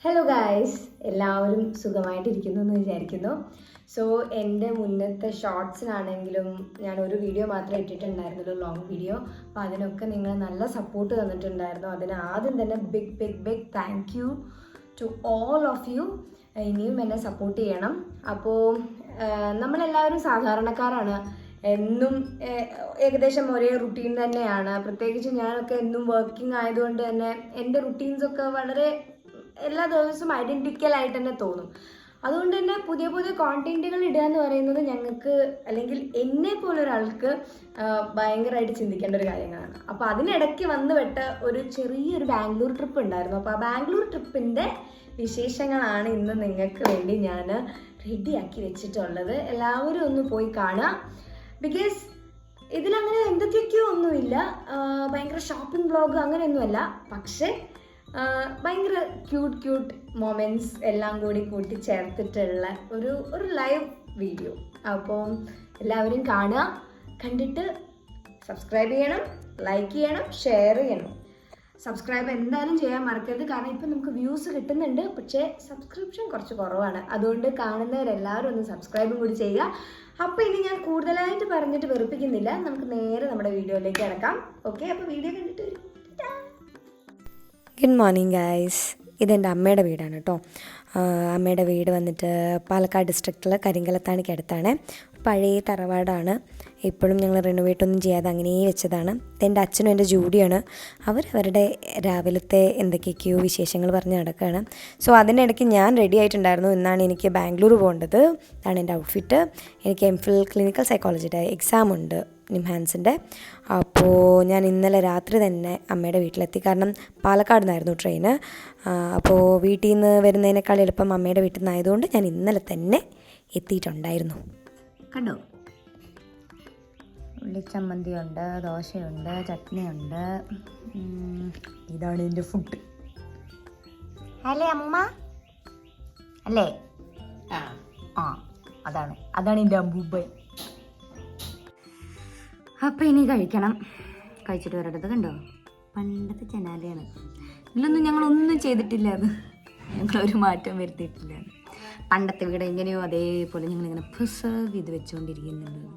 Hello guys, എല്ലാവരും സുഖമായിട്ടിരിക്കുന്നു എന്ന് വിചാരിക്കുന്നു. സോ എൻ്റെ മുന്നത്തെ ഷോർട്സിനാണെങ്കിലും ഞാൻ ഒരു വീഡിയോ മാത്രമേ ഇട്ടിട്ടുണ്ടായിരുന്നുള്ളൂ, ലോങ് വീഡിയോ. അപ്പോൾ അതിനൊക്കെ നിങ്ങൾ നല്ല സപ്പോർട്ട് തന്നിട്ടുണ്ടായിരുന്നു. അതിന് ആദ്യം തന്നെ big thank you to all of you. ഇനിയും എന്നെ സപ്പോർട്ട് ചെയ്യണം. അപ്പോൾ നമ്മളെല്ലാവരും സാധാരണക്കാരാണ്, എന്നും ഏകദേശം ഒരേ റുട്ടീൻ തന്നെയാണ്. പ്രത്യേകിച്ച് ഞാനൊക്കെ എന്നും വർക്കിംഗ് ആയതുകൊണ്ട് തന്നെ എൻ്റെ റുട്ടീൻസൊക്കെ വളരെ എല്ലാ ദിവസവും ഐഡൻറ്റിക്കൽ ആയിട്ട് തന്നെ തോന്നും. അതുകൊണ്ട് തന്നെ പുതിയ കോണ്ടന്റുകൾ ഇടുക എന്ന് പറയുന്നത് ഞങ്ങൾക്ക്, അല്ലെങ്കിൽ എന്നെ പോലൊരാൾക്ക് ഭയങ്കരമായിട്ട് ചിന്തിക്കേണ്ട ഒരു കാര്യങ്ങളാണ്. അപ്പോൾ അതിനിടയ്ക്ക് വന്നുപെട്ട ഒരു ചെറിയൊരു ബാംഗ്ലൂർ ട്രിപ്പ് ഉണ്ടായിരുന്നു. അപ്പോൾ ആ ബാംഗ്ലൂർ ട്രിപ്പിൻ്റെ വിശേഷങ്ങളാണ് ഇന്ന് നിങ്ങൾക്ക് വേണ്ടി ഞാൻ റെഡിയാക്കി വെച്ചിട്ടുള്ളത്. എല്ലാവരും ഒന്ന് പോയി കാണുക. ബിക്കോസ് ഇതിലങ്ങനെ എന്തൊക്കെയൊക്കെയോ ഒന്നുമില്ല, ഭയങ്കര ഷോപ്പിംഗ് വ്ളോഗ് അങ്ങനെയൊന്നുമല്ല. പക്ഷേ ഭയങ്കര ക്യൂട്ട് മൊമെൻറ്റ്സ് എല്ലാം കൂടി കൂട്ടിച്ചേർത്തിട്ടുള്ള ഒരു ലൈവ് വീഡിയോ. അപ്പോൾ എല്ലാവരും കാണുക, കണ്ടിട്ട് സബ്സ്ക്രൈബ് ചെയ്യണം, ലൈക്ക് ചെയ്യണം, ഷെയർ ചെയ്യണം. സബ്സ്ക്രൈബ് എന്തായാലും ചെയ്യാൻ മറക്കരുത്. കാരണം ഇപ്പം നമുക്ക് വ്യൂസ് കിട്ടുന്നുണ്ട്, പക്ഷേ സബ്സ്ക്രിപ്ഷൻ കുറച്ച് കുറവാണ്. അതുകൊണ്ട് കാണുന്നവരെല്ലാവരും ഒന്ന് സബ്സ്ക്രൈബും കൂടി ചെയ്യുക. അപ്പോൾ ഇനി ഞാൻ കൂടുതലായിട്ട് പറഞ്ഞിട്ട് വെറുപ്പിക്കുന്നില്ല, നമുക്ക് നേരെ നമ്മുടെ വീഡിയോയിലേക്ക് കിടക്കാം. ഓക്കെ, അപ്പോൾ വീഡിയോ കണ്ടിട്ട് വരും. Good morning guys. ഇതെൻ്റെ അമ്മയുടെ വീടാണ് കേട്ടോ. അമ്മയുടെ വീട് വന്നിട്ട് പാലക്കാട് ഡിസ്ട്രിക്റ്റിൽ കരിങ്കലത്താണിക്ക് അടുത്താണ്. പഴയ തറവാടാണ്. ഇപ്പോഴും ഞങ്ങൾ റിനോവേറ്റ് ഒന്നും ചെയ്യാതെ അങ്ങനെ വെച്ചതാണ്. എൻ്റെ അച്ഛനും എൻ്റെ ജൂഡിയാണ്. അവരുടെ രാവിലത്തെ എന്തൊക്കെയൊക്കെയോ വിശേഷങ്ങൾ പറഞ്ഞ് നടക്കുകയാണ്. സോ അതിനിടയ്ക്ക് ഞാൻ റെഡി ആയിട്ടുണ്ടായിരുന്നു. ഇന്നാണ് എനിക്ക് ബാംഗ്ലൂർ പോകേണ്ടത്. ഇതാണ് എൻ്റെ ഔട്ട്ഫിറ്റ്. എനിക്ക് MPhil ക്ലിനിക്കൽ സൈക്കോളജിയുടെ എക്സാം ഉണ്ട്, നിംഹാൻസിൻ്റെ. അപ്പോൾ ഞാൻ ഇന്നലെ രാത്രി തന്നെ അമ്മയുടെ വീട്ടിലെത്തി. കാരണം പാലക്കാട് നിന്നായിരുന്നു ട്രെയിന്. അപ്പോൾ വീട്ടിൽ നിന്ന് വരുന്നതിനേക്കാൾ എളുപ്പം അമ്മയുടെ വീട്ടിൽ നിന്നായതുകൊണ്ട് ഞാൻ ഇന്നലെ തന്നെ എത്തിയിട്ടുണ്ടായിരുന്നു. കണ്ടോ, ഉള്ളിച്ചമ്മന്തിയുണ്ട്, ദോശയുണ്ട്, ചട്നിയുണ്ട്. ഇതാണ് എൻ്റെ ഫുഡ്. അല്ലേ അമ്മ? അല്ലേ? അതാണ് എൻ്റെ അമ്പൂബൈ. അപ്പം ഇനി കഴിക്കണം. കഴിച്ചിട്ട് വരേണ്ടത്. കണ്ടോ, പണ്ടത്തെ ചെനാലയാണ്. ഇതിലൊന്നും ഞങ്ങളൊന്നും ചെയ്തിട്ടില്ല. ഞങ്ങളൊരു മാറ്റം വരുത്തിയിട്ടില്ല. പണ്ടത്തെ വീട് എങ്ങനെയോ അതേപോലെ ഞങ്ങളിങ്ങനെ പ്രിസർവ് ചെയ്ത് വെച്ചുകൊണ്ടിരിക്കുന്നുണ്ട്.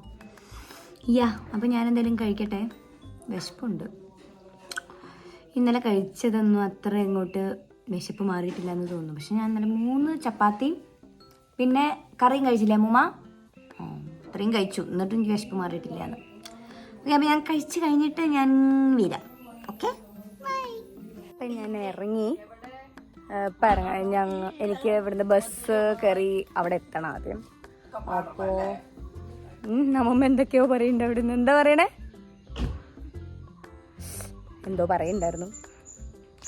അപ്പം ഞാനെന്തെങ്കിലും കഴിക്കട്ടെ, വിശപ്പുണ്ട്. ഇന്നലെ കഴിച്ചതൊന്നും അത്ര ഇങ്ങോട്ട് വിശപ്പ് മാറിയിട്ടില്ല എന്ന് തോന്നുന്നു. പക്ഷെ ഞാൻ ഇന്നലെ 3 ചപ്പാത്തിയും പിന്നെ കറിയും കഴിച്ചില്ലേ അമ്മൂമ്മ? അത്രയും കഴിച്ചു, എന്നിട്ടും എനിക്ക് വിശപ്പ് മാറിയിട്ടില്ല എന്ന്. ഓക്കെ, അപ്പം ഞാൻ കഴിച്ച് കഴിഞ്ഞിട്ട് ഞാൻ വരാം. ഓക്കെ, അപ്പം ഞാൻ ഇറങ്ങി. എനിക്ക് ഇവിടുന്ന് ബസ് കയറി അവിടെ എത്തണം ആദ്യം. അപ്പോൾ നമ്മ എന്തൊക്കെയോ പറയുന്നുണ്ട് അവിടുന്ന്. എന്താ പറയണേ? എന്തോ പറയുന്നുണ്ടായിരുന്നു.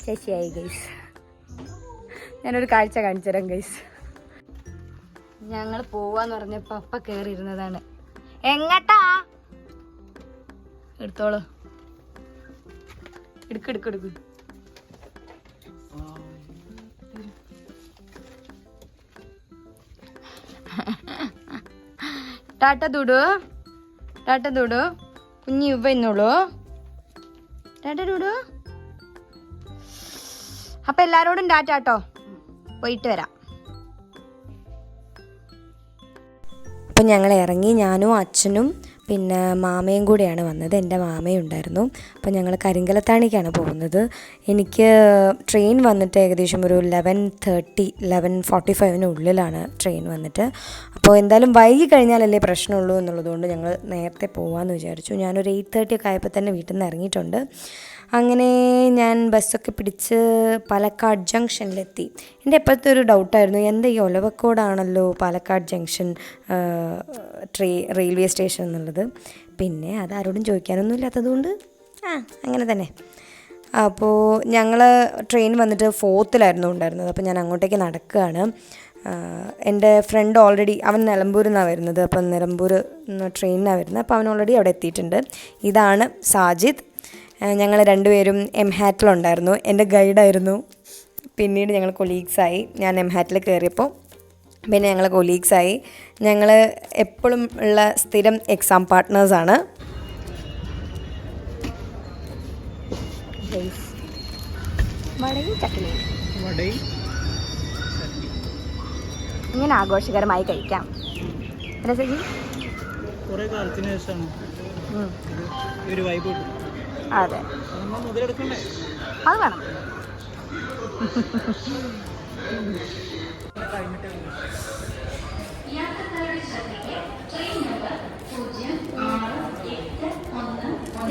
ശശിയായി ഗൈസ്. ഞാനൊരു കാഴ്ച കാണിച്ചു തരാം ഗൈസ്. ഞങ്ങൾ പോവാന്ന് പറഞ്ഞപ്പോൾ അപ്പ കയറിയിരുന്നതാണ്. എങ്ങട്ടാ? എടുത്തോളൂ, എടുക്ക്. ടാറ്റ ദൂಡು കുഞ്ഞി ഇവ എന്നോളൂ. ടാറ്റ ദൂಡು. അപ്പൊ എല്ലാരോടും ടാറ്റ കേട്ടോ. പോയിട്ട് വരാം. അപ്പം ഞങ്ങൾ ഇറങ്ങി. ഞാനും അച്ഛനും പിന്നെ മാമയും കൂടെയാണ് വന്നത്. എൻ്റെ മാമയും ഉണ്ടായിരുന്നു. അപ്പോൾ ഞങ്ങൾ കരിങ്കലത്താണിക്കാണ് പോകുന്നത്. എനിക്ക് ട്രെയിൻ വന്നിട്ട് ഏകദേശം ഒരു 11:45 ഉള്ളിലാണ് ട്രെയിൻ വന്നിട്ട്. അപ്പോൾ എന്തായാലും വൈകി കഴിഞ്ഞാലല്ലേ പ്രശ്നമുള്ളൂ എന്നുള്ളതുകൊണ്ട് ഞങ്ങൾ നേരത്തെ പോകാമെന്ന് വിചാരിച്ചു. ഞാനൊരു 8:30 ഒക്കെ ആയപ്പോൾ തന്നെ വീട്ടിൽ നിന്ന് ഇറങ്ങിയിട്ടുണ്ട്. അങ്ങനെ ഞാൻ ബസ്സൊക്കെ പിടിച്ച് പാലക്കാട് ജംഗ്ഷനിലെത്തി. എൻ്റെ എപ്പോഴത്തെ ഒരു ഡൗട്ടായിരുന്നു, എന്താ ഈ ഒലവക്കോടാണല്ലോ പാലക്കാട് ജംഗ്ഷൻ റെയിൽവേ സ്റ്റേഷൻ എന്നുള്ളത്. പിന്നെ അതാരോടും ചോദിക്കാനൊന്നും ഇല്ലാത്തതുകൊണ്ട് അങ്ങനെ തന്നെ. അപ്പോൾ ഞങ്ങൾ ട്രെയിൻ വന്നിട്ട് 4th ഉണ്ടായിരുന്നത്. അപ്പോൾ ഞാൻ അങ്ങോട്ടേക്ക് നടക്കുകയാണ്. എൻ്റെ ഫ്രണ്ട് ഓൾറെഡി, അവൻ നിലമ്പൂരിൽ നിന്നാണ് വരുന്നത്. അപ്പം നിലമ്പൂർ ട്രെയിനിനാണ് വരുന്നത്. അപ്പോൾ അവൻ ഓൾറെഡി അവിടെ എത്തിയിട്ടുണ്ട്. ഇതാണ് സാജിദ്. ഞങ്ങൾ രണ്ടുപേരും MHATലുണ്ടായിരുന്നു. എൻ്റെ ഗൈഡായിരുന്നു. പിന്നീട് ഞങ്ങൾ കൊളീഗ്സായി. ഞാൻ MHATൽ കയറിയപ്പോൾ പിന്നെ ഞങ്ങൾ കൊളീഗ്സായി. ഞങ്ങൾ എപ്പോഴും ഉള്ള സ്ഥിരം എക്സാം പാർട്ട്നേഴ്സാണ്. വടയും ചക്കയും. ഇങ്ങനെ ആഘോഷകരമായി കഴിക്കാം. അല്ലേ സജി? കുറേ കാലത്തിന് ശേഷമാണ് ഒരു വൈബ് കിട്ടും. അതെ, മുതലെടുക്കണ്ടേ? അത് വേണം.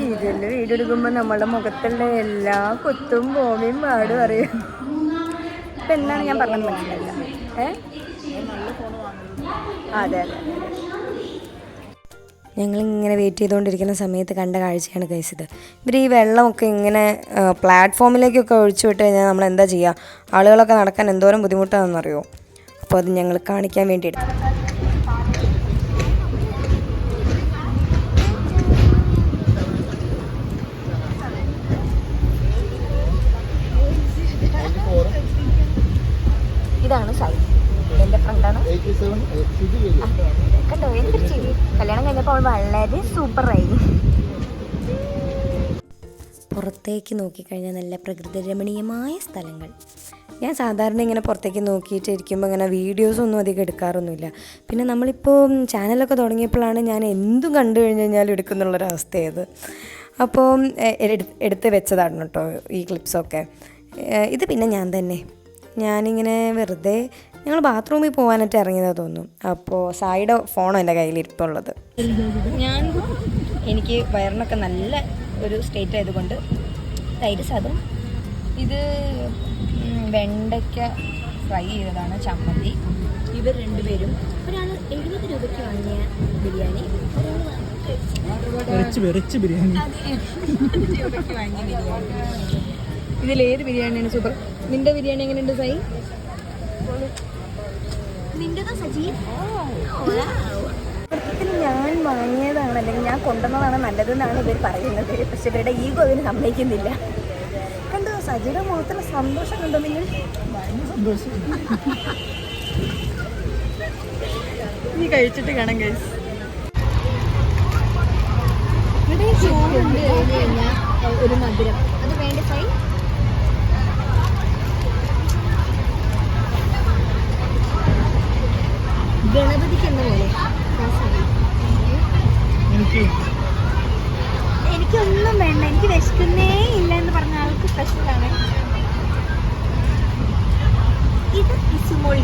ഇതിൽ വീഡിയോ എടുക്കുമ്പോൾ നമ്മളുടെ മുഖത്തുള്ള എല്ലാ കുത്തും ഭൂമിയും പാടും അറിയും. ഇപ്പം എന്താണ് ഞാൻ പറഞ്ഞത് മനസ്സിലായില്ല. അതെ അതെ. ഞങ്ങളിങ്ങനെ വെയിറ്റ് ചെയ്തുകൊണ്ടിരിക്കുന്ന സമയത്ത് കണ്ട കാഴ്ചയാണ് ഗൈസ് ഇത്. ഇവർ ഈ വെള്ളമൊക്കെ ഇങ്ങനെ പ്ലാറ്റ്ഫോമിലേക്കൊക്കെ ഒഴിച്ചു വിട്ട് കഴിഞ്ഞാൽ നമ്മൾ എന്താ ചെയ്യുക? ആളുകളൊക്കെ നടക്കാൻ എന്തോരം ബുദ്ധിമുട്ടാണെന്നറിയോ? അപ്പോൾ അത് ഞങ്ങൾ കാണിക്കാൻ വേണ്ടി എടുത്തു. ഇതാണ് സായി, എൻ്റെ ഫ്രണ്ടാണ്. കണ്ടോ എന്തൊരു ചിരി. കല്യാണം കഴിഞ്ഞപ്പോൾ അവൾ വളരെ സൂപ്പറായി. പുറത്തേക്ക് നോക്കിക്കഴിഞ്ഞാൽ നല്ല പ്രകൃതി രമണീയമായ സ്ഥലങ്ങൾ. ഞാൻ സാധാരണ ഇങ്ങനെ പുറത്തേക്ക് നോക്കിയിട്ട് ഇരിക്കുമ്പോൾ ഇങ്ങനെ വീഡിയോസൊന്നും അധികം എടുക്കാറൊന്നുമില്ല. പിന്നെ നമ്മളിപ്പോൾ ചാനലൊക്കെ തുടങ്ങിയപ്പോഴാണ് ഞാൻ എന്തും കണ്ടു കഴിഞ്ഞ് കഴിഞ്ഞാൽ എടുക്കുന്നുള്ളൊരവസ്ഥയത്. അപ്പോൾ എടുത്ത് വെച്ചതാണ് കേട്ടോ ഈ ക്ലിപ്സൊക്കെ. ഇത് പിന്നെ ഞാനിങ്ങനെ വെറുതെ ഞങ്ങൾ ബാത്റൂമിൽ പോകാനായിട്ട് ഇറങ്ങിയതാണ് തോന്നുന്നു. അപ്പോൾ സായിയുടെ ഫോണോ എൻ്റെ കയ്യിലിരിപ്പുള്ളത്. എനിക്ക് വയറിനൊക്കെ നല്ല ഒരു സ്റ്റേറ്റ് ആയതുകൊണ്ട് തൈര് സാധനം. ഇത് വെണ്ടയ്ക്ക ഫ്രൈ ചെയ്തതാണ്, ചമ്മന്തി. ഇവർ രണ്ടുപേരും ഒരാൾ 70 രൂപയ്ക്ക് വാങ്ങിയ ബിരിയാണി, റിച്ച് ബിരിയാണി. ഇതിലേത് ബിരിയാണിയാണ് സൂപ്പർ? നിന്റെ ബിരിയാണി എങ്ങനെയുണ്ട് സായി? നിന്റെതാ സജി? ഞാൻ വാങ്ങിയതാണ് അല്ലെങ്കിൽ ഞാൻ കൊണ്ടുവന്നതാണ് നല്ലതെന്നാണ് ഇവർ പറയുന്നത്. പക്ഷെ ഇവരുടെ ഈഗോ അതിന് സമ്മതിക്കുന്നില്ല. കണ്ടോ സജിയുടെ മുഖത്തുള്ള സന്തോഷം കണ്ടോ നിങ്ങൾ? നീ കഴിച്ചിട്ട് കാണാം ഗൈസ്. ഇവിടെ ചോറുണ്ട് കഴിഞ്ഞാൽ ഒരു മധുരം അത് വേണ്ട സായി. ഗണപതിക്ക് എന്ന പോലെ എനിക്കൊന്നും വേണ്ട, എനിക്ക് വിശക്കുന്നേ ഇല്ല എന്ന് പറഞ്ഞ ആൾക്ക് സ്പെഷ്യലാണ്. ഇത് ഇസുമോളി.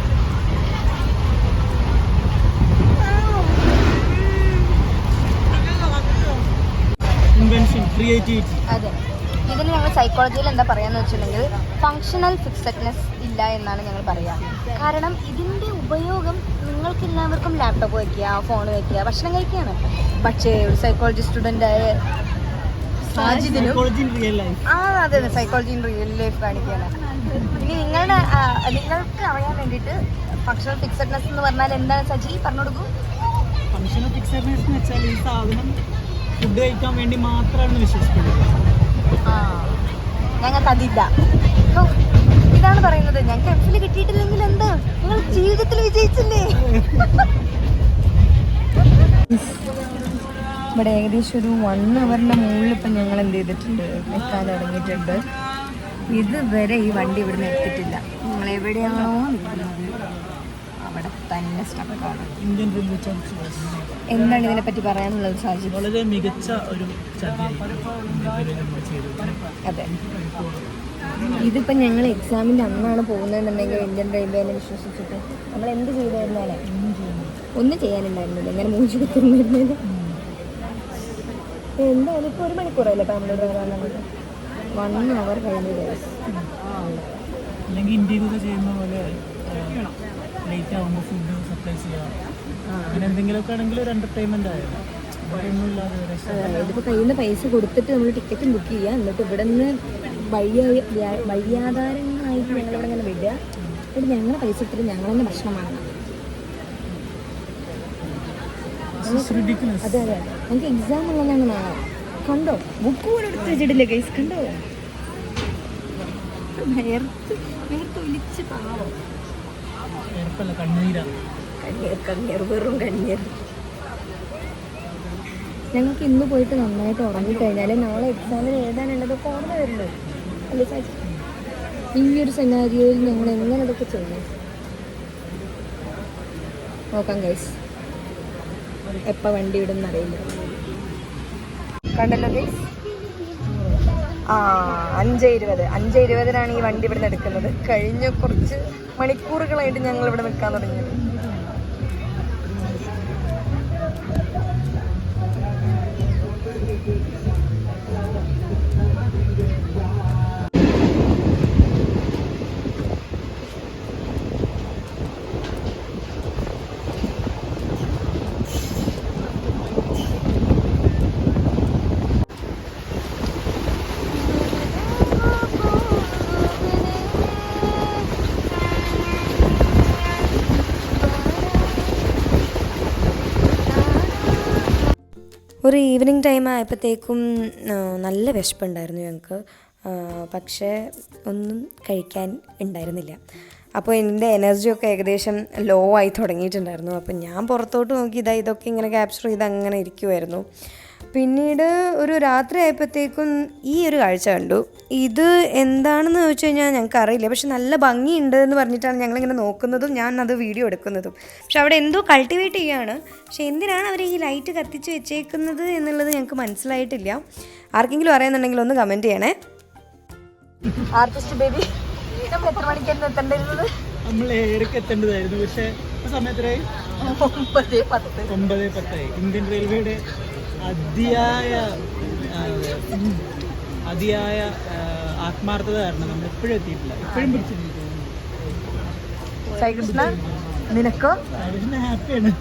അതെ, ഇതിന് ഞങ്ങൾ സൈക്കോളജിയിൽ എന്താ പറയാന്ന് വെച്ചിട്ടുണ്ടെങ്കിൽ ഫങ്ഷണൽ ഫിക്സഡ്നെസ് ഇല്ല എന്നാണ് ഞങ്ങൾ പറയാ. കാരണം ഇതിന്റെ ഉപയോഗം നിങ്ങൾക്ക് എല്ലാവർക്കും ലാപ്ടോപ്പ് വയ്ക്കുക, ഫോൺ വയ്ക്കുക, ഭക്ഷണം കഴിക്കുകയാണ്. പക്ഷേ ഒരു സൈക്കോളജി സ്റ്റുഡൻ്റ് ആയ സാജിദിനും അതെ സൈക്കോളജി ഇൻ റിയൽ ലൈഫ് കാണിക്കുകയാണ്. ഇനി നിങ്ങൾക്ക് അറിയാൻ വേണ്ടിയിട്ട് ഫങ്ഷണൽ ഫിക്സഡ്നെസ് എന്ന് പറഞ്ഞാൽ എന്താണ് സജി പറഞ്ഞു കൊടുക്കൂ? ഫങ്ഷണൽ ഫിക്സഡ്നെസ് എന്ന് വെച്ചാൽ ഈ സാധനം ഫുഡ് കഴിക്കാൻ വേണ്ടി മാത്രമാണ് വിശ്വസിക്കുന്നത്. ഞങ്ങൾക്ക് അതില്ല. ഇതാണ് പറയുന്നത്, ഞങ്ങൾക്ക് എഫിൽ കിട്ടിയിട്ടില്ലെങ്കിൽ എന്താ, നിങ്ങൾ ജീവിതത്തിൽ വിജയിച്ചില്ലേ? ഇവിടെ ഏകദേശം ഒരു 1 അവറിൻ്റെ മുകളിൽ ഇപ്പം ഞങ്ങൾ എന്ത് ചെയ്തിട്ടുണ്ട്, എത്താൻ തുടങ്ങിയിട്ടുണ്ട്. ഇതുവരെ ഈ വണ്ടി ഇവിടുന്ന് എത്തിയിട്ടില്ല. ഞങ്ങൾ എവിടെയാണോ നിൽക്കുന്നത് അവിടെ തന്നെ സ്റ്റക്കാണ്. ഇന്ത്യൻ റെയിൽവേ ചർച്ച് എന്താണ് ഇതിനെപ്പറ്റി പറയാനുള്ളത് സാജി? വളരെ മികച്ച ഒരു അതെ, ഇതിപ്പോൾ ഞങ്ങൾ എക്സാമിൻ്റെ അന്നാണ് പോകുന്നതെന്നുണ്ടെങ്കിൽ ഇന്ത്യൻ റെയിൽവേനെ വിശ്വസിച്ചിട്ട് നമ്മൾ എന്ത് ചെയ്തായിരുന്നാലേ ഒന്നും ചെയ്യാനുണ്ടായിരുന്നില്ല. ഇങ്ങനെ മൂഞ്ചി കുത്തിരുന്നിരുന്നത്. എന്തായാലും ഇപ്പോൾ 1 മണിക്കൂറല്ലേ ഫാമിലിയുടെ വരാനുള്ളത്. 1 അവർ കഴിഞ്ഞ ദിവസം അല്ലെങ്കിൽ ഇന്ത്യയിലൊക്കെ ചെയ്യുന്ന പോലെ ലേറ്റ് ആകുമ്പോൾ ഫുഡ് സപ്ലൈ ചെയ്യുക, അങ്ങനെ എന്തെങ്കിലുമൊക്കെ ആണെങ്കിൽ ഒരു എൻ്റർടൈൻമെൻ്റ് ആയിരുന്നു. ഇതിപ്പോൾ കയ്യിൽ നിന്ന് പൈസ കൊടുത്തിട്ട് നമ്മൾ ടിക്കറ്റും ബുക്ക് ചെയ്യുക, എന്നിട്ട് ഇവിടെ നിന്ന് വഴിയാധാരങ്ങളായിട്ട് ഞങ്ങളിവിടെ ഇങ്ങനെ വിടുക. എന്നിട്ട് ഞങ്ങളുടെ പൈസ ഇട്ടിട്ട് ഞങ്ങൾ തന്നെ ഭക്ഷണം വാങ്ങണം. അതെ അതെ, നമുക്ക് എക്സാം ഉള്ളതാണ് നാളെ. കണ്ടോ ബുക്ക് പോലും എടുത്ത് വെച്ചിട്ടില്ലേ ഗൈസ്? കണ്ടോ നേരത്തെ ഒലിച്ച് പാവം. കണ്ണീർ വെറും കണ്ണീർ. ഞങ്ങൾക്ക് ഇന്ന് പോയിട്ട് നന്നായിട്ട് ഉറങ്ങിക്കഴിഞ്ഞാൽ നാളെ എക്സാമിന് എഴുതാനുള്ളതൊക്കെ ഓർമ്മ വരുള്ളൂ അല്ലേ സാജി? ഈ ഒരു സെനാരിയോയിൽ ഞങ്ങൾ എങ്ങനെ ഇതൊക്കെ ചെയ്യണം? നോക്കാം ഗൈസ്, എപ്പോൾ വണ്ടി വിടുന്ന അറിയില്ല. കണ്ടല്ലോ ഗൈസ്, 5:20 ഈ വണ്ടി ഇവിടെ നിന്ന് എടുക്കുന്നത്. കഴിഞ്ഞ കുറച്ച് മണിക്കൂറുകളായിട്ട് ഞങ്ങൾ ഇവിടെ നിൽക്കാൻ തുടങ്ങിയത്. ഒരു ഈവനിങ് ടൈം ആയപ്പോഴത്തേക്കും നല്ല വിശപ്പുണ്ടായിരുന്നു ഞങ്ങൾക്ക്. പക്ഷേ ഒന്നും കഴിക്കാൻ ഉണ്ടായിരുന്നില്ല. അപ്പോൾ എൻ്റെ എനർജിയൊക്കെ ഏകദേശം ലോ ആയി തുടങ്ങിയിട്ടുണ്ടായിരുന്നു. അപ്പോൾ ഞാൻ പുറത്തോട്ട് നോക്കി ഇതൊക്കെ ഇങ്ങനെ ക്യാപ്ചർ ചെയ്ത് അങ്ങനെ ഇരിക്കുമായിരുന്നു. പിന്നീട് ഒരു രാത്രി ആയപ്പോഴത്തേക്കും ഈ ഒരു കാഴ്ച കണ്ടു. ഇത് എന്താണെന്ന് ചോദിച്ചു കഴിഞ്ഞാൽ ഞങ്ങൾക്ക് അറിയില്ല. പക്ഷെ നല്ല ഭംഗിയുണ്ട് എന്ന് പറഞ്ഞിട്ടാണ് ഞങ്ങളിങ്ങനെ നോക്കുന്നതും ഞാൻ അത് വീഡിയോ എടുക്കുന്നതും. പക്ഷെ അവിടെ എന്തോ കൾട്ടിവേറ്റ് ചെയ്യുകയാണ്. പക്ഷെ എന്തിനാണ് അവർ ഈ ലൈറ്റ് കത്തിച്ച് വെച്ചേക്കുന്നത് എന്നുള്ളത് ഞങ്ങൾക്ക് മനസ്സിലായിട്ടില്ല. ആർക്കെങ്കിലും അറിയാമെന്നുണ്ടെങ്കിൽ ഒന്ന് കമൻറ്റ് ചെയ്യണേ. ആർട്ടിസ്റ്റ് ബേബി, നമ്മൾ എത്ര മണിക്കായിരുന്നു എത്തേണ്ടിരുന്നത്? നമ്മൾ 7:00 എത്തേണ്ടതായിരുന്നു. പക്ഷേ ആ സമയത്ത് 9:10 ഇന്ത്യൻ റെയിൽവേയുടെ അതിയായ ആത്മാർത്ഥത കാരണം നമ്മൾ എപ്പോഴും എത്തിയിട്ടില്ല. ഇപ്പോഴും പിടിച്ചിട്ടില്ല. കൃഷ്ണ, നിനക്കോ? ഹാപ്പിയാണ്.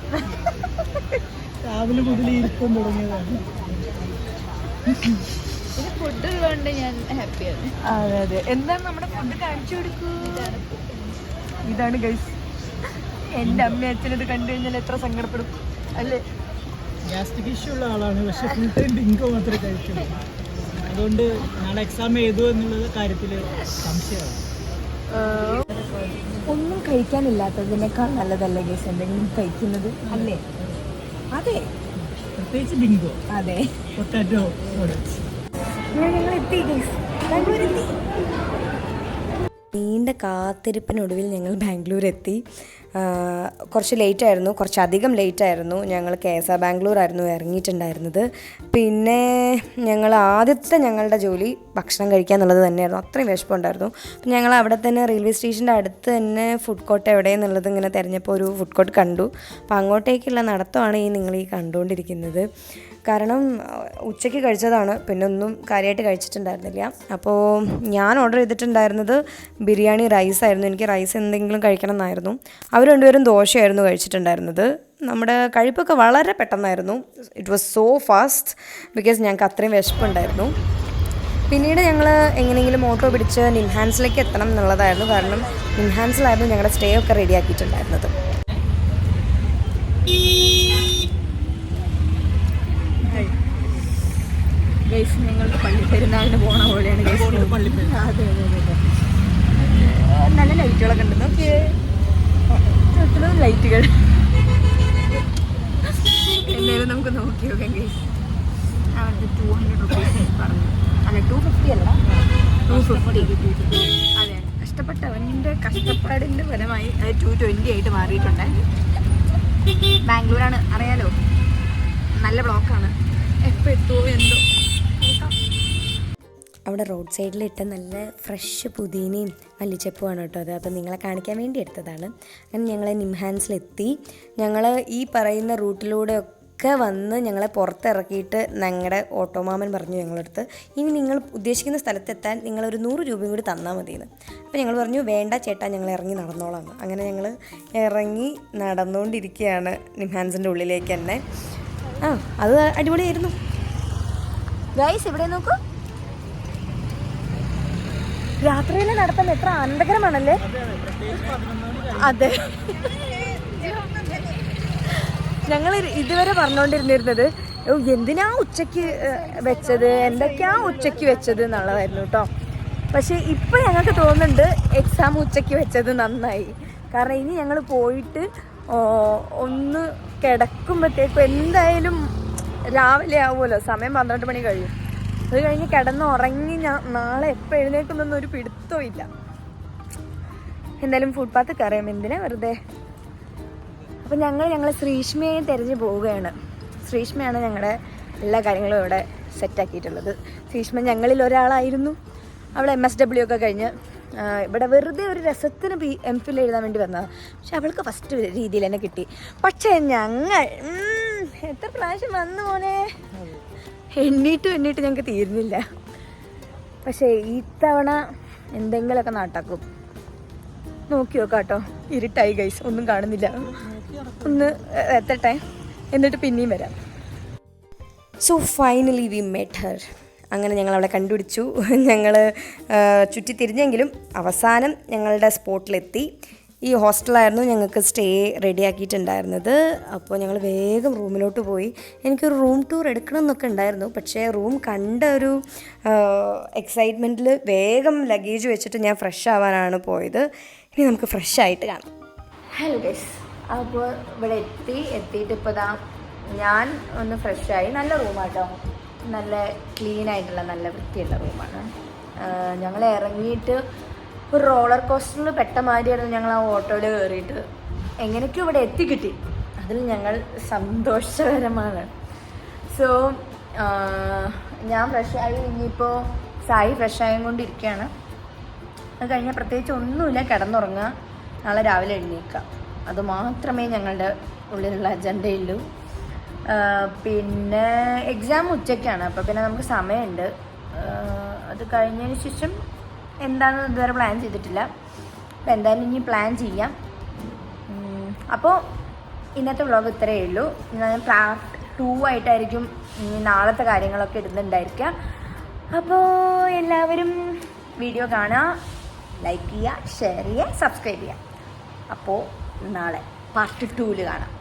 രാവിലെ മുതൽ ഇരിക്കാൻ തുടങ്ങിയതാണ്. ഫുഡ് കൊണ്ട് ഞാൻ ഹാപ്പിയാണ്. അതെ. എന്താണ് നമ്മുടെ ഫുഡ് കാണിച്ചു കൊടുക്കൂ. ഇതാണ് ഗൈസ്. എൻ്റെ അമ്മ അച്ഛനത് കണ്ടു കഴിഞ്ഞാൽ എത്ര സങ്കടപ്പെടും അല്ലേ? ഗ്യാസ്ട്രിക് ഇഷ്യൂ ഉള്ള ആളാണ്. പക്ഷെ ഫുൾ ടൈം ബിങ്കോ മാത്രമേ കഴിക്കുള്ളൂ. അതുകൊണ്ട് നാളെ എക്സാം എഴുതുമോ എന്നുള്ളത് കാര്യത്തിൽ സംശയമാണ്. ഒന്നും കഴിക്കാനില്ലാത്തതിനേക്കാൾ നല്ലതല്ലേ ഗൈസ് എന്തെങ്കിലും കഴിക്കുന്നത് അല്ലേ? അതെ, പ്രത്യേകിച്ച് ബിങ്കോ. അതെ. Potato products. ഞങ്ങൾ എത്തി ഗൈസ്, ബാംഗ്ലൂർ എത്തി. നീണ്ട കാത്തിരിപ്പിനൊടുവിൽ ഞങ്ങൾ ബാംഗ്ലൂർ എത്തി. കുറച്ച് ലേറ്റായിരുന്നു, കുറച്ചധികം ലേറ്റായിരുന്നു. ഞങ്ങൾ KSR ബാംഗ്ലൂരായിരുന്നു ഇറങ്ങിയിട്ടുണ്ടായിരുന്നത്. പിന്നെ ഞങ്ങളുടെ ജോലി ഭക്ഷണം കഴിക്കുക എന്നുള്ളത് തന്നെയായിരുന്നു. അത്രയും വിശപ്പുണ്ടായിരുന്നു. അപ്പം ഞങ്ങൾ അവിടെ തന്നെ റെയിൽവേ സ്റ്റേഷൻ്റെ അടുത്ത് തന്നെ ഫുഡ് കോർട്ട് എവിടെയെന്നുള്ളത് ഇങ്ങനെ തിരഞ്ഞപ്പോൾ ഒരു ഫുഡ് കോർട്ട് കണ്ടു. അപ്പം അങ്ങോട്ടേക്കുള്ള നടത്തമാണ് നിങ്ങൾ ഈ കണ്ടുകൊണ്ടിരിക്കുന്നത്. കാരണം ഉച്ചയ്ക്ക് കഴിച്ചതാണ്, പിന്നെ ഒന്നും കാര്യമായിട്ട് കഴിച്ചിട്ടുണ്ടായിരുന്നില്ല. അപ്പോൾ ഞാൻ ഓർഡർ ചെയ്തിട്ടുണ്ടായിരുന്നത് ബിരിയാണി റൈസായിരുന്നു. എനിക്ക് റൈസ് എന്തെങ്കിലും കഴിക്കണം എന്നായിരുന്നു. അവർ രണ്ടുപേരും ദോശയായിരുന്നു കഴിച്ചിട്ടുണ്ടായിരുന്നത്. നമ്മുടെ കഴിപ്പൊക്കെ വളരെ പെട്ടെന്നായിരുന്നു. It was so fast because ഞങ്ങൾക്ക് അത്രയും വിശപ്പുണ്ടായിരുന്നു. പിന്നീട് ഞങ്ങൾ എങ്ങനെയെങ്കിലും ഓട്ടോ പിടിച്ച് നിംഹാൻസിലേക്ക് എത്തണം എന്നുള്ളതായിരുന്നു. കാരണം നിംഹാൻസിലായിരുന്നു ഞങ്ങളുടെ സ്റ്റേ ഒക്കെ റെഡിയാക്കിയിട്ടുണ്ടായിരുന്നത്. ഗൈസ്, ഞങ്ങൾ പള്ളിപ്പെരുന്നാളിന് പോണ പോലെയാണ് ഗൈസ്. അതെ. നല്ല ലൈറ്റുകളൊക്കെ ഉണ്ട്. നോക്കിയേ, ചുറ്റിലും ലൈറ്റുകൾ. എന്തായാലും നമുക്ക് നോക്കി നോക്കാം ഗൈസ്. അവർക്ക് 200 റുപ്പീസ് പറഞ്ഞു. അല്ല, 250 അല്ല, 250. അതെ, കഷ്ടപ്പെട്ടവൻ്റെ കഷ്ടപ്പാടിൻ്റെ ഫലമായി അത് 220 ആയിട്ട് മാറിയിട്ടുണ്ട്. ബാംഗ്ലൂരാണ് അറിയാലോ, നല്ല ബ്ലോക്കാണ്. എപ്പോൾ എത്തുമോ എന്തോ. അവിടെ റോഡ് സൈഡിലിട്ട് നല്ല ഫ്രഷ് പുതിനയും മല്ലിച്ചപ്പുമാണ് കേട്ടോ അത്. അപ്പം നിങ്ങളെ കാണിക്കാൻ വേണ്ടി എടുത്തതാണ്. അങ്ങനെ ഞങ്ങൾ നിംഹാൻസിലെത്തി. ഞങ്ങൾ ഈ പറയുന്ന റൂട്ടിലൂടെ ഒക്കെ വന്ന് ഞങ്ങളെ പുറത്തിറക്കിയിട്ട് ഞങ്ങളുടെ ഓട്ടോമാമൻ പറഞ്ഞു ഞങ്ങളടുത്ത്, ഇനി നിങ്ങൾ ഉദ്ദേശിക്കുന്ന സ്ഥലത്തെത്താൻ നിങ്ങളൊരു 100 രൂപയും കൂടി തന്നാൽ മതിയെന്ന്. അപ്പോൾ ഞങ്ങൾ പറഞ്ഞു, വേണ്ട ചേട്ടാ, ഞങ്ങൾ ഇറങ്ങി നടന്നോളാം. അങ്ങനെ ഞങ്ങൾ ഇറങ്ങി നടന്നുകൊണ്ടിരിക്കുകയാണ് നിംഹാൻസിൻ്റെ ഉള്ളിലേക്ക് തന്നെ. അത് അടിപൊളിയായിരുന്നു ഗൈസ്. ഇവിടെ നോക്കൂ, രാത്രിയിലെ നടത്തം എത്ര ആനന്ദകരമാണല്ലേ? അതെ. ഞങ്ങൾ ഇതുവരെ പറഞ്ഞുകൊണ്ടിരുന്നിരുന്നത് എന്തിനാ ഉച്ചയ്ക്ക് വെച്ചത്, എന്തൊക്കെയാ ഉച്ചയ്ക്ക് വെച്ചത് എന്നുള്ളതായിരുന്നു കേട്ടോ. പക്ഷേ ഇപ്പോൾ ഞങ്ങൾക്ക് തോന്നുന്നുണ്ട് എക്സാം ഉച്ചയ്ക്ക് വെച്ചത് നന്നായി. കാരണം ഇനി ഞങ്ങൾ പോയിട്ട് ഒന്ന് കിടക്കുമ്പോഴത്തേക്കും എന്തായാലും രാവിലെ ആവുമല്ലോ, സമയം 12 മണി കഴിയും. അത് കഴിഞ്ഞ് കിടന്ന് ഉറങ്ങി നാളെ എപ്പോൾ എഴുന്നേക്കുന്നൊന്നും ഒരു പിടുത്തവും ഇല്ല. എന്തായാലും ഫുട്പാത്ത് കയറിയാം, എന്തിനാ വെറുതെ. അപ്പോൾ ഞങ്ങൾ ശ്രീഷ്മയെ തിരഞ്ഞു പോവുകയാണ്. ശ്രീഷ്മയാണ് ഞങ്ങളുടെ എല്ലാ കാര്യങ്ങളും ഇവിടെ സെറ്റാക്കിയിട്ടുള്ളത്. ശ്രീഷ്മ ഞങ്ങളിൽ ഒരാളായിരുന്നു. അവൾ MSW ഒക്കെ കഴിഞ്ഞ് ഇവിടെ വെറുതെ ഒരു രസത്തിന് MPhil എഴുതാൻ വേണ്ടി വന്നതാണ്. പക്ഷെ അവൾക്ക് ഫസ്റ്റ് രീതിയിൽ തന്നെ കിട്ടി. പക്ഷേ ഞങ്ങൾ എത്ര പ്രാവശ്യം വന്നു മോനെ, എണ്ണീട്ട് ഞങ്ങൾക്ക് തീരുന്നില്ല. പക്ഷേ ഇത്തവണ എന്തെങ്കിലുമൊക്കെ നാട്ടാക്കും. നോക്കി നോക്കാം കേട്ടോ. ഇരുട്ടായി ഗൈസ്, ഒന്നും കാണുന്നില്ല. ഒന്ന് എത്തട്ടെ, എന്നിട്ട് പിന്നെയും വരാം. So finally we met Har. അങ്ങനെ ഞങ്ങൾ അവളെ കണ്ടുപിടിച്ചു. ഞങ്ങൾ ചുറ്റി തിരിഞ്ഞെങ്കിലും അവസാനം ഞങ്ങളുടെ സ്പോട്ടിലെത്തി. ഈ ഹോസ്റ്റലായിരുന്നു ഞങ്ങൾക്ക് സ്റ്റേ റെഡിയാക്കിയിട്ടുണ്ടായിരുന്നത്. അപ്പോൾ ഞങ്ങൾ വേഗം റൂമിലോട്ട് പോയി. എനിക്കൊരു റൂം ടൂർ എടുക്കണം എന്നൊക്കെ ഉണ്ടായിരുന്നു. പക്ഷേ റൂം കണ്ട ഒരു എക്സൈറ്റ്മെൻറ്റിൽ വേഗം ലഗേജ് വെച്ചിട്ട് ഞാൻ ഫ്രഷ് ആവാനാണ് പോയത്. ഇനി നമുക്ക് ഫ്രഷ് ആയിട്ട് കാണാം. ഹലോ ഗൈസ്, അപ്പോൾ ഇവിടെ എത്തിയിട്ട് ഇപ്പോൾ ഞാൻ ഒന്ന് ഫ്രഷായി. നല്ല റൂമാട്ടോ, നല്ല ക്ലീൻ ആയിട്ടുള്ള നല്ല വൃത്തിയുള്ള റൂമാണ്. ഞങ്ങൾ ഇറങ്ങിയിട്ട് ഒരു റോളർ കോസ്റ്ററിൽ പെട്ട മാതിരിയായിരുന്നു. ഞങ്ങൾ ആ ഓട്ടോയിൽ കയറിയിട്ട് എങ്ങനെയൊക്കെയോ ഇവിടെ എത്തിക്കിട്ടി. അതിൽ ഞങ്ങൾ സന്തോഷകരമാണ്. സോ ഞാൻ ഫ്രഷായി. ഇനിയിപ്പോൾ സായി ഫ്രഷായും കൊണ്ടിരിക്കുകയാണ്. അത് കഴിഞ്ഞാൽ പ്രത്യേകിച്ച് ഒന്നുമില്ല, കിടന്നുറങ്ങുക, നാളെ രാവിലെ എഴുന്നേൽക്കുക. അതുമാത്രമേ ഞങ്ങളുടെ ഉള്ളിലുള്ള അജണ്ടയുള്ളൂ. പിന്നെ എക്സാം ഉച്ചയ്ക്കാണ്, അപ്പോൾ പിന്നെ നമുക്ക് സമയമുണ്ട്. അത് കഴിഞ്ഞതിന് ശേഷം എന്താണെന്ന് ഇതുവരെ പ്ലാൻ ചെയ്തിട്ടില്ല. അപ്പോൾ എന്തായാലും ഇനി പ്ലാൻ ചെയ്യാം. അപ്പോൾ ഇന്നത്തെ വ്ളോഗ് ഇത്രയേ ഉള്ളൂ. ഞാൻ പാർട്ട് 2 ആയിട്ടായിരിക്കും ഇനി നാളത്തെ കാര്യങ്ങളൊക്കെ ഇടുന്നുണ്ടായിരിക്കുക. അപ്പോൾ എല്ലാവരും വീഡിയോ കാണുക, ലൈക്ക് ചെയ്യുക, ഷെയർ ചെയ്യുക, സബ്സ്ക്രൈബ് ചെയ്യുക. അപ്പോൾ നാളെ പാർട്ട് 2 കാണാം.